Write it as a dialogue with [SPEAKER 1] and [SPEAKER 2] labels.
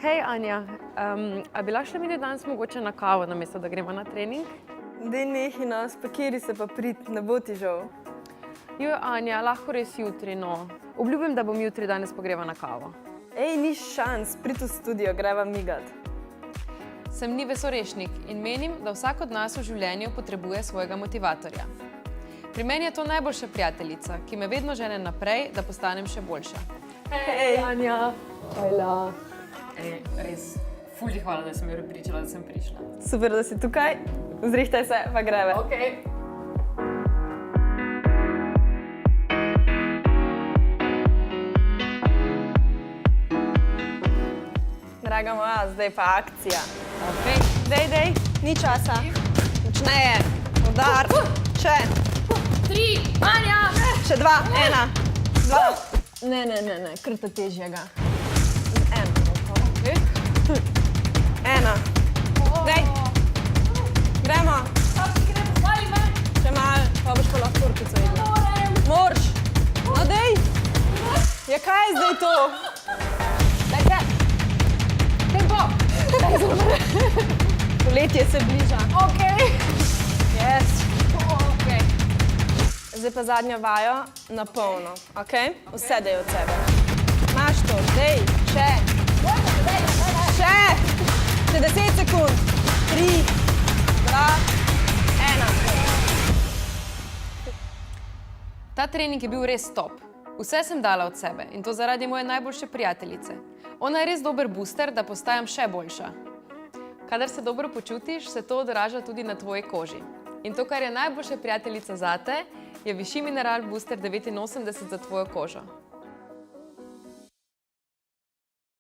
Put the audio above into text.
[SPEAKER 1] Hej, Anja, a bi lahko šli mi danes mogoče na kavo, namesto da gremo na trening?
[SPEAKER 2] Dej nehi nas, pa kjeri se pa prid, ne bo ti žal.
[SPEAKER 1] Jo, Anja, lahko res jutri, no. Obljubim, da bom jutri danes pogreva na kavo.
[SPEAKER 2] Ej, ni šans, prid v studio, greva migat.
[SPEAKER 3] Sem Nives Orešnik in menim, da vsak od nas v življenju potrebuje svojega motivatorja. Pri meni je to najboljša prijateljica, ki me vedno žene naprej, da postanem še boljša.
[SPEAKER 1] Hej, Anja. Hvala.
[SPEAKER 3] Ej, res, ful ti hvala, da sem jo prepričala, da sem prišla.
[SPEAKER 2] Super, da si tukaj. Zrihtaj se, pa greve.
[SPEAKER 3] Okej.
[SPEAKER 2] Draga moja, zdaj pa akcija.
[SPEAKER 3] Okej.
[SPEAKER 2] Dej, ni časa. Počneje. Udar. Še.
[SPEAKER 3] 3, Anja!
[SPEAKER 2] Še 2, 1, 2. Ne, krta težjega. 1. 1. Dej. Gremo. Še malo, pa boš pa lahko kurkico jedla. Morš. No, dej. Ja, kaj je zdaj to?
[SPEAKER 3] Dajte! Tempo!
[SPEAKER 2] Poletje se bliža.
[SPEAKER 3] Okej.
[SPEAKER 2] Yes.
[SPEAKER 3] Okej.
[SPEAKER 2] Zdaj pa zadnjo vajo na polno, okej? Vse dej od sebe. Imaš to, dej, še. Še! Še 10 sekund. 3, 2, 1.
[SPEAKER 3] Ta trening je bil res top. Vse sem dala od sebe in to zaradi moje najboljše prijateljice. Ona je res dober booster, da postajam še boljša. Kadar se dobro počutiš, se to odraža tudi na tvoji koži. In to, kar je najboljša prijateljica zate, je Vichy Mineral Booster 89 za tvojo kožo.